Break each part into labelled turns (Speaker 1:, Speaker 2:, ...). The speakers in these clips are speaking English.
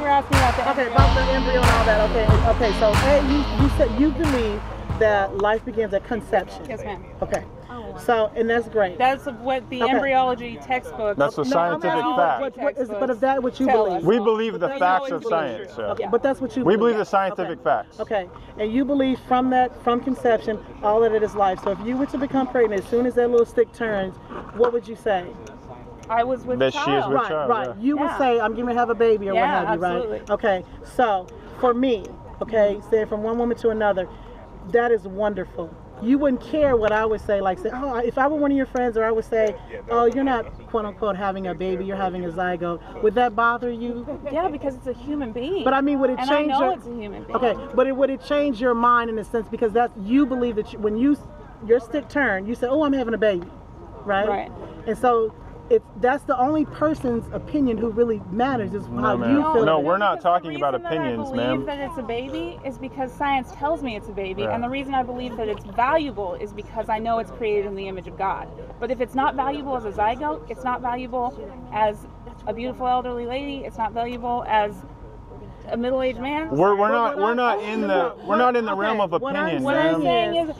Speaker 1: asking about the
Speaker 2: embryo. Okay, about the embryo and all that. Okay. So you said you believe that life begins at conception.
Speaker 1: Yes, ma'am.
Speaker 2: Okay. So, and that's great.
Speaker 1: That's what the embryology textbook.
Speaker 3: That's the scientific fact.
Speaker 2: But is that what you believe?
Speaker 3: We believe the facts of science. Yeah.
Speaker 2: Okay, but that's what you
Speaker 3: We
Speaker 2: believe.
Speaker 3: believe the scientific facts.
Speaker 2: Okay, and you believe from conception, all of it is life. So if you were to become pregnant, as soon as that little stick turns, what would you say?
Speaker 1: I was with
Speaker 3: that
Speaker 1: child.
Speaker 3: She is with child.
Speaker 2: Right. You would say, I'm going to have a baby or what have you,
Speaker 1: absolutely.
Speaker 2: right? Okay, so for me, say from one woman to another, that is wonderful. You wouldn't care what I would say, like say, oh, if I were one of your friends, or I would say, oh, you're not quote unquote having a baby, you're having a zygote. Would that bother you?
Speaker 1: Yeah, because it's a human being.
Speaker 2: But I mean, would it change?
Speaker 1: I know it's a human being.
Speaker 2: Okay, but would it change your mind in a sense, because that's you believe that when your stick turned, you said, oh, I'm having a baby, right?
Speaker 1: Right.
Speaker 2: And so that's the only person's opinion who really matters is how you feel.
Speaker 3: No, we're not talking about opinions, ma'am.
Speaker 1: The reason I believe that it's a baby is because science tells me it's a baby, and the reason I believe that it's valuable is because I know it's created in the image of God. But if it's not valuable as a zygote, it's not valuable as a beautiful elderly lady, it's not valuable as a middle-aged man.
Speaker 3: We're not in the realm of opinion,
Speaker 1: What I'm saying is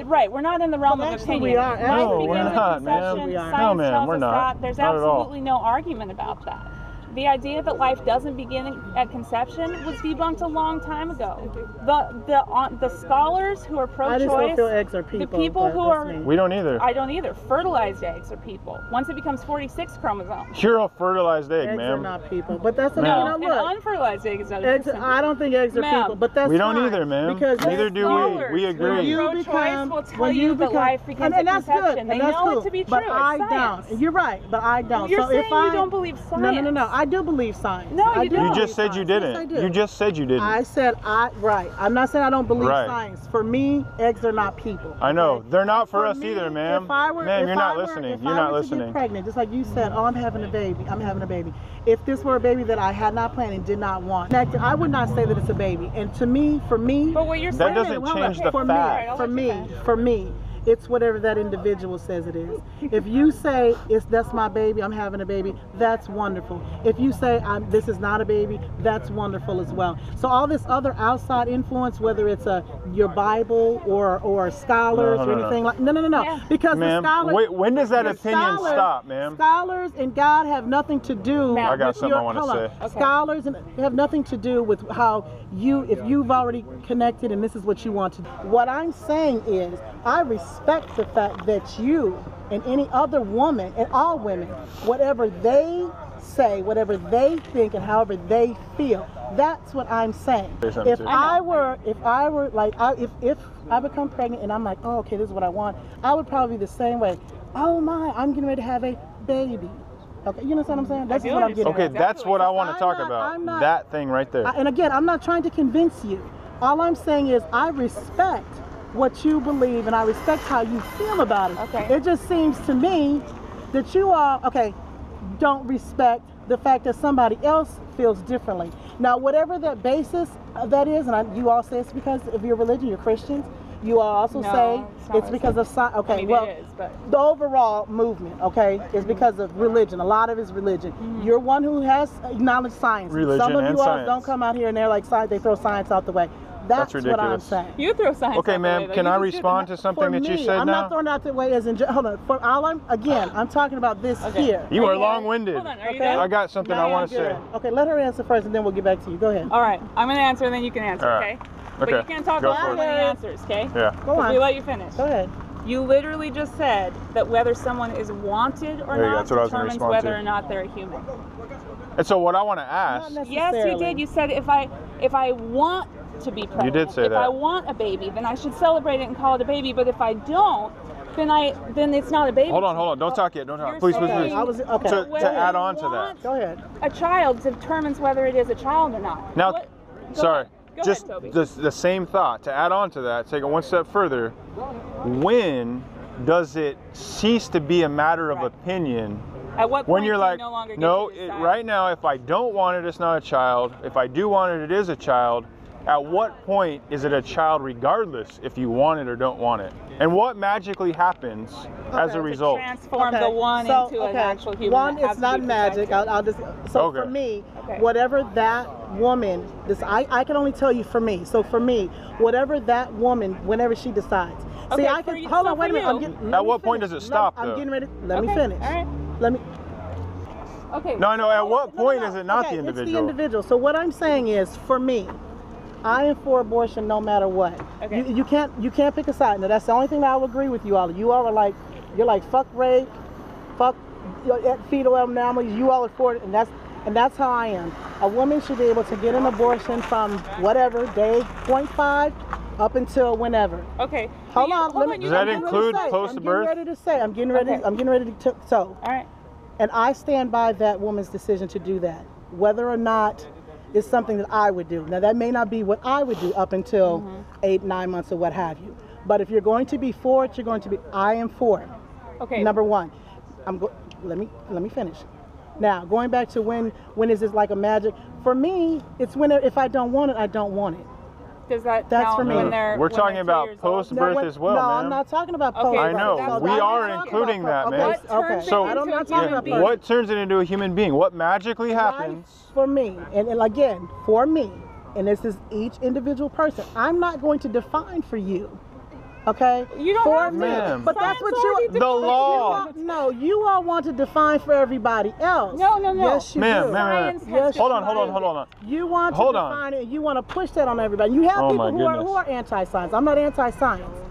Speaker 1: right, we're not in the realm of opinion.
Speaker 2: We are.
Speaker 3: No, we're not, ma'am. No, ma'am, we're not.
Speaker 1: There's absolutely no argument about that. The idea that life doesn't begin at conception was debunked a long time ago. The scholars who are pro-choice,
Speaker 2: I just don't feel eggs are people.
Speaker 1: The people who are...
Speaker 3: We don't either.
Speaker 1: I don't either. Fertilized eggs are people. Once it becomes 46 chromosomes.
Speaker 3: You're a fertilized egg, ma'am.
Speaker 2: Eggs are not people. But that's look.
Speaker 1: An unfertilized egg is not
Speaker 2: eggs. I don't think eggs are people. But that's
Speaker 3: we don't either, ma'am. Because neither do we. We agree.
Speaker 1: Pro-choice will tell you that life begins at conception. They know it to be true.
Speaker 2: But I don't. You're right. But I don't.
Speaker 1: You're saying you don't believe science.
Speaker 2: No. I do believe science.
Speaker 1: No, you don't.
Speaker 3: You just said you didn't.
Speaker 2: Yes,
Speaker 3: you just said you didn't.
Speaker 2: I said right. I'm not saying I don't believe science. For me, eggs are not people.
Speaker 3: I know. They're not for us either, ma'am. Ma'am, you're not listening. You're not listening.
Speaker 2: To get pregnant, just like you said, oh, I'm having a baby. If this were a baby that I had not planned and did not want, I would not say that it's a baby. And to me, for me,
Speaker 1: but what you're saying,
Speaker 3: that doesn't change the fact.
Speaker 2: For me, it's whatever that individual says it is. If you say that's my baby, I'm having a baby, that's wonderful. If you say this is not a baby, that's wonderful as well. So all this other outside influence, whether it's your Bible or scholars or anything like no. Yeah. Because the scholars.
Speaker 3: When does that opinion stop, ma'am?
Speaker 2: Scholars and God have nothing to do.
Speaker 3: I got something I want to say.
Speaker 2: Okay. Scholars have nothing to do with how if you've already connected and this is what you want to do. What I'm saying is I respect the fact that you and any other woman and all women, whatever they say, whatever they think and however they feel, that's what I'm saying. If I were like, if I become pregnant and I'm like, oh, okay, this is what I want, I would probably be the same way. Oh my, I'm getting ready to have a baby. Okay, you know what I'm saying? That's what I'm getting.
Speaker 3: Okay, that's what I want to talk about. That thing right there.
Speaker 2: And again, I'm not trying to convince you. All I'm saying is I respect what you believe and I respect how you feel about it.
Speaker 1: Okay.
Speaker 2: It just seems to me that you all, don't respect the fact that somebody else feels differently. Now, whatever that basis of that is, and you all say it's because of your religion, you're Christians, you all also say it's because of science. Okay,
Speaker 1: it is, but
Speaker 2: the overall movement, is because of religion. A lot of it is religion. Mm-hmm. You're one who has acknowledged science.
Speaker 3: Religion
Speaker 2: Some of
Speaker 3: and
Speaker 2: you all
Speaker 3: science.
Speaker 2: Don't come out here and they're like science, they throw science out the way. That's
Speaker 3: ridiculous.
Speaker 2: What I'm saying.
Speaker 1: You throw science.
Speaker 3: Okay, ma'am. Can I respond to something that you said
Speaker 2: I'm not throwing out the way as in. Hold on. For all I'm talking about this here.
Speaker 3: You are long-winded.
Speaker 1: Hold on. Are you done?
Speaker 3: I got something I want to say.
Speaker 2: Okay, let her answer first, and then we'll get back to you. Go ahead.
Speaker 1: All right. I'm gonna answer, and then you can answer.
Speaker 3: Right.
Speaker 1: Okay. But you can't talk about when he answers. Okay.
Speaker 3: Yeah.
Speaker 2: Go on.
Speaker 1: We let you finish.
Speaker 2: Go ahead.
Speaker 1: You literally just said that whether someone is wanted or not determines whether or not they're a human.
Speaker 3: And so what I want to ask.
Speaker 1: Yes, you did. You said if I want to be pregnant,
Speaker 3: you did say
Speaker 1: if I want a baby, then I should celebrate it and call it a baby. But if I don't, then it's not a baby.
Speaker 3: Hold on. Don't talk yet. Don't talk. Please. To add on to that.
Speaker 2: Go ahead.
Speaker 1: A child determines whether it is a child or not.
Speaker 3: Now, just the same thought. To add on to that, take it one step further. When does it cease to be a matter of opinion?
Speaker 1: At what point
Speaker 3: when you're like,
Speaker 1: no longer
Speaker 3: right now, if I don't want it, it's not a child. If I do want it, it is a child. at what point is it a child regardless if you want it or don't want it? And what magically happens as a result?
Speaker 1: Transform the one into an actual human.
Speaker 2: One, it's not magic. I'll just, so for me, whatever that woman, I can only tell you for me. So for me, whatever that woman, whenever she decides. See, I can, hold on, wait a minute.
Speaker 3: At what point does it stop, though?
Speaker 2: I'm getting ready. Let me finish.
Speaker 1: All right.
Speaker 2: Let me.
Speaker 1: Okay.
Speaker 3: No, at what point is it not the individual?
Speaker 2: It's the individual. So what I'm saying is, for me, I am for abortion no matter what.
Speaker 1: Okay.
Speaker 2: You can't pick a side. Now that's the only thing that I will agree with you all. You all are like, you're like fuck rape, fuck fetal anomalies. You all are for it, and that's how I am. A woman should be able to get an abortion from whatever day 0.5 up until whenever.
Speaker 1: Okay.
Speaker 2: Hold on.
Speaker 3: Does that include post-birth?
Speaker 2: I'm getting ready to. So.
Speaker 1: All right.
Speaker 2: And I stand by that woman's decision to do that, whether or not it's something that I would do. Now, that may not be what I would do up until 8-9 months or what have you. But if you're going to be for it, you're going to be. I am for it.
Speaker 1: Okay.
Speaker 2: Number one, let me finish. Now, going back to when is this like a magic? For me, it's when if I don't want it, I don't want it.
Speaker 1: Does that
Speaker 2: That's
Speaker 1: count
Speaker 2: for me.
Speaker 1: when they're
Speaker 3: We're talking about post-birth as well,
Speaker 2: no,
Speaker 3: man.
Speaker 2: I'm not talking about post-birth.
Speaker 3: I know. We are including that, man.
Speaker 1: So
Speaker 2: I'm not talking about
Speaker 1: being?
Speaker 3: What turns it into a human being? What magically happens?
Speaker 2: For me, and again, for me, and this is each individual person, I'm not going to define for you. Okay?
Speaker 1: You don't
Speaker 2: for
Speaker 1: have
Speaker 2: me.
Speaker 3: to.
Speaker 2: But that's what you
Speaker 3: The law.
Speaker 2: No, you all want to define for everybody else.
Speaker 1: No.
Speaker 2: Yes, you do.
Speaker 3: Ma'am.
Speaker 2: Yes,
Speaker 3: Hold on.
Speaker 2: You want to define it, and you want to push that on everybody. You have people who are anti-science. I'm not anti-science.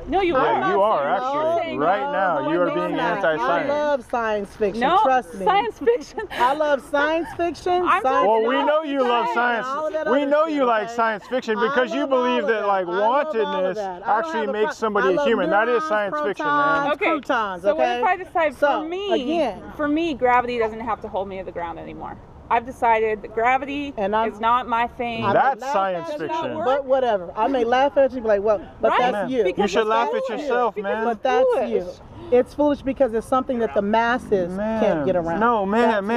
Speaker 1: No, you are.
Speaker 3: Yeah, you are actually. Right now, you are being anti-science.
Speaker 2: I love science fiction.
Speaker 1: No,
Speaker 2: trust me.
Speaker 1: science fiction.
Speaker 2: I love science fiction.
Speaker 3: Well, we know you love science. We know you like science fiction because you believe that like wantedness actually makes somebody a human. That is science fiction, man.
Speaker 1: Okay. So what if I decide for me, gravity doesn't have to hold me to the ground anymore? I've decided that gravity is not my thing.
Speaker 3: That's science fiction.
Speaker 2: But whatever. I may laugh at you and be like, well, but that's you.
Speaker 3: You should laugh at yourself, man.
Speaker 2: But that's you. It's foolish because it's something that the masses can't get around.
Speaker 3: No, ma'am.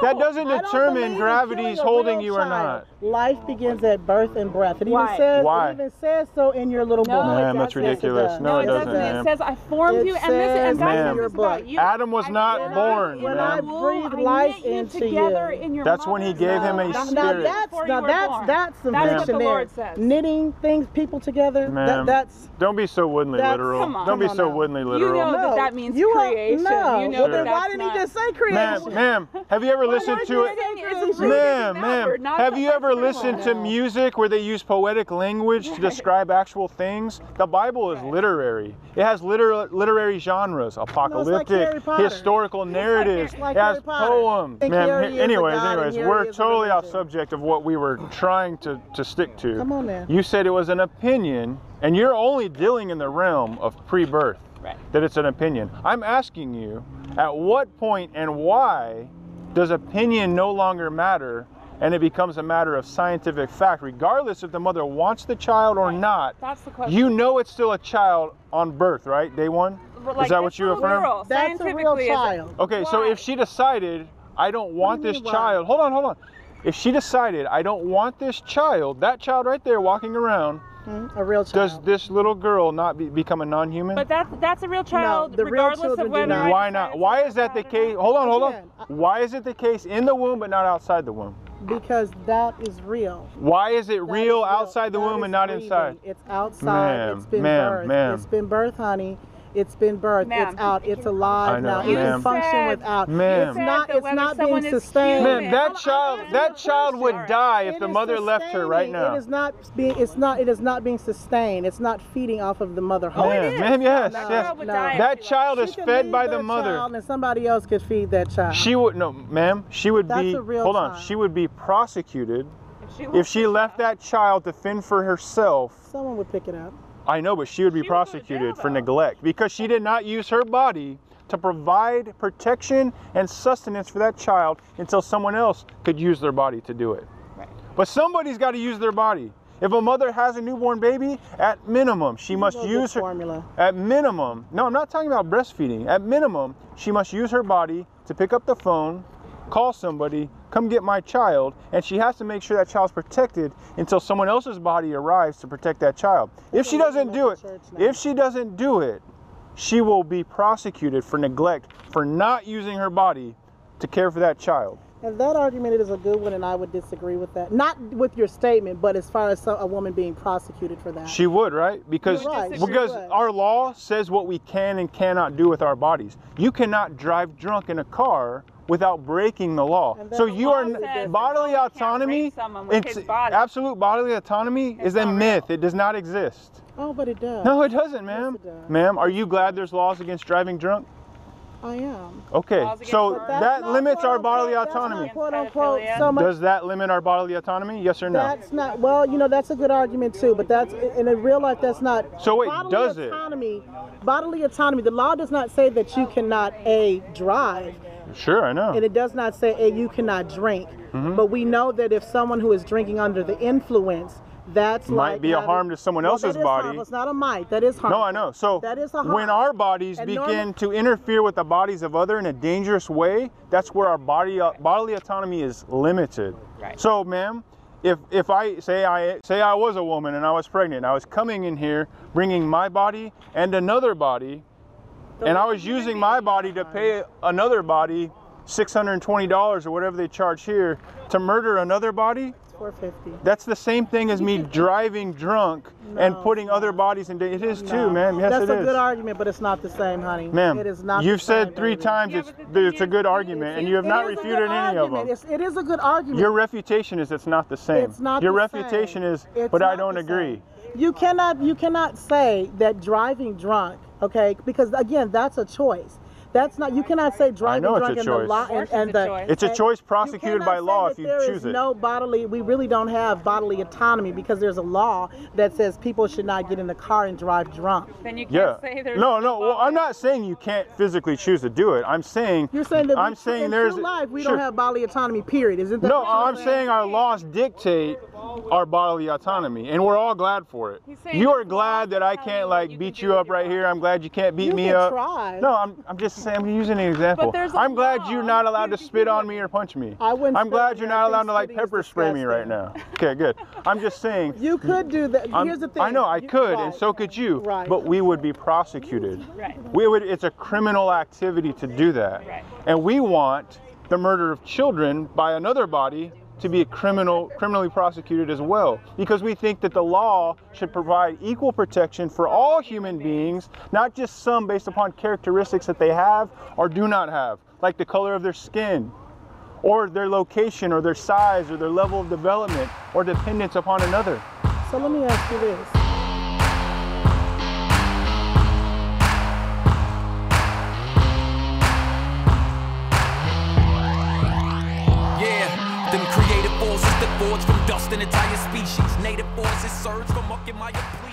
Speaker 3: That doesn't determine gravity's holding you or not.
Speaker 2: Life begins at birth and breath. It even says so in your little book.
Speaker 3: Ma'am, that's ridiculous. No, it doesn't, ma'am.
Speaker 1: It says, I formed you, and guys, this is about you.
Speaker 3: Adam was not born,
Speaker 2: when I breathed life into you.
Speaker 3: That's when he gave him a spirit.
Speaker 2: That's some dictionary. Knitting things, people together. That's.
Speaker 3: Don't be so woodenly literal. Don't be so woodenly literal.
Speaker 1: You know that means creation.
Speaker 2: No.
Speaker 1: You know
Speaker 2: then why didn't he just say creation?
Speaker 3: Ma'am, have you ever listened to it? Ma'am, have you ever listened to music where they use poetic language to describe actual things? The Bible is literary. It has literary genres, apocalyptic, historical narratives, it has poems. Ma'am, anyways, we're totally off subject of what we were trying to stick to.
Speaker 2: Come on, man.
Speaker 3: You said it was an opinion, and you're only dealing in the realm of pre-birth.
Speaker 1: Right.
Speaker 3: That it's an opinion. I'm asking you, at what point and why does opinion no longer matter and it becomes a matter of scientific fact, regardless if the mother wants the child or not?
Speaker 1: That's the question.
Speaker 3: You know it's still a child on birth, right? Day one? Is that what you affirm?
Speaker 2: That's a real child.
Speaker 3: Okay, so if she decided, I don't want this child. Hold on. If she decided, I don't want this child, that child right there walking around,
Speaker 2: a real child.
Speaker 3: Does this little girl not become a non-human?
Speaker 1: But that's a real child,
Speaker 2: the real
Speaker 1: regardless of whether.
Speaker 3: Why not? Why is that the case? Hold on. Why is it the case in the womb but not outside the womb?
Speaker 2: Because that is real.
Speaker 3: Why is it real outside the womb and not inside?
Speaker 2: It's outside. It's been birth. It's been birth, honey. It's been birthed. It's out. It's alive now. It can function without. It's not being sustained.
Speaker 3: Ma'am, that child would die if the mother left her right now.
Speaker 2: It is not being sustained. It's not feeding off of the mother.
Speaker 3: Ma'am, yes. That child is fed by the mother.
Speaker 2: And somebody else could feed that child.
Speaker 3: She would ma'am. She would be. Hold on. She would be prosecuted if she left that child to fend for herself.
Speaker 2: Someone would pick it up.
Speaker 3: I know, but she would be prosecuted for neglect because she did not use her body to provide protection and sustenance for that child until someone else could use their body to do it.
Speaker 1: Right.
Speaker 3: But somebody's got to use their body. If a mother has a newborn baby, at minimum, she must use her formula. At minimum, no, I'm not talking about breastfeeding. At minimum, she must use her body to pick up the phone, call somebody, come get my child, and she has to make sure that child's protected until someone else's body arrives to protect that child. If she doesn't do it, she will be prosecuted for neglect, for not using her body to care for that child.
Speaker 2: And that argument is a good one, and I would disagree with that. Not with your statement, but as far as a woman being prosecuted for that.
Speaker 3: She would, right? Because our law says what we can and cannot do with our bodies. You cannot drive drunk in a car without breaking the law. So you are bodily autonomy. Absolute bodily autonomy is a myth. It does not exist.
Speaker 2: Oh, but it does.
Speaker 3: No, it doesn't, ma'am.
Speaker 2: Yes, it does.
Speaker 3: Ma'am, are you glad there's laws against driving drunk?
Speaker 2: I am.
Speaker 3: Okay, so that limits our bodily autonomy.
Speaker 2: Quote unquote.
Speaker 3: Does that limit our bodily autonomy? Yes or no?
Speaker 2: That's not. Well, you know, that's a good argument too. But that's in real life. That's not.
Speaker 3: So wait, does
Speaker 2: it? Bodily autonomy. The law does not say that you cannot drive.
Speaker 3: Sure, I know.
Speaker 2: And it does not say you cannot drink. But we know that if someone who is drinking under the influence, that's
Speaker 3: might be a harm to someone else's body.
Speaker 2: Harmful. It's not a might. That is harmful.
Speaker 3: No, I know. So
Speaker 2: that is a harm.
Speaker 3: When our bodies begin to interfere with the bodies of others in a dangerous way, that's where our bodily autonomy is limited.
Speaker 1: Right.
Speaker 3: So, ma'am, if I say I was a woman and I was pregnant, I was coming in here bringing my body and another body, and I was using my body to pay another body $620 or whatever they charge here to murder another body.
Speaker 2: $450.
Speaker 3: That's the same thing as me driving drunk and putting other bodies in danger. It is too, ma'am. Yes,
Speaker 2: that's
Speaker 3: it is.
Speaker 2: That's a good argument, but it's not the same, honey.
Speaker 3: Ma'am,
Speaker 2: it is not.
Speaker 3: You've said 3 times it's a good argument, and you have not refuted any of them.
Speaker 2: It is a good argument.
Speaker 3: Your refutation is it's not the same.
Speaker 2: It's not
Speaker 3: Your
Speaker 2: the
Speaker 3: refutation
Speaker 2: same.
Speaker 3: is, but I don't agree.
Speaker 2: You cannot say that driving drunk, okay? Because again, that's a choice. That's not. You cannot say driving drunk in the law
Speaker 3: it's a choice prosecuted by law if you choose it.
Speaker 2: No bodily. We really don't have bodily autonomy because there's a law that says people should not get in the car and drive drunk.
Speaker 1: Then you can't say there's
Speaker 3: no. Well, I'm not saying you can't physically choose to do it. I'm saying
Speaker 2: you're saying that
Speaker 3: in
Speaker 2: there's life we don't have bodily autonomy. Period. Isn't that?
Speaker 3: No, I'm saying our laws dictate our bodily autonomy, and we're all glad for it. You are glad that I can't like beat you up right here. I'm glad you can't beat me up.
Speaker 2: Try.
Speaker 3: No, I'm just saying. I'm using an example. I'm glad you're not allowed to spit on me or punch me. I'm glad you're not allowed to like pepper spray me right now. Okay, good. I'm just saying.
Speaker 2: You could do that. Here's the thing.
Speaker 3: I know I could, and so could you.
Speaker 2: Right.
Speaker 3: But we would be prosecuted.
Speaker 1: Right.
Speaker 3: It's a criminal activity to do that.
Speaker 1: Right.
Speaker 3: And we want the murder of children by another body to be criminally prosecuted as well, because we think that the law should provide equal protection for all human beings, not just some based upon characteristics that they have or do not have, like the color of their skin, or their location, or their size, or their level of development, or dependence upon another.
Speaker 2: So let me ask you this.
Speaker 4: Them creative forces that forge from dust an entire species. Native forces surge from mucking my plea.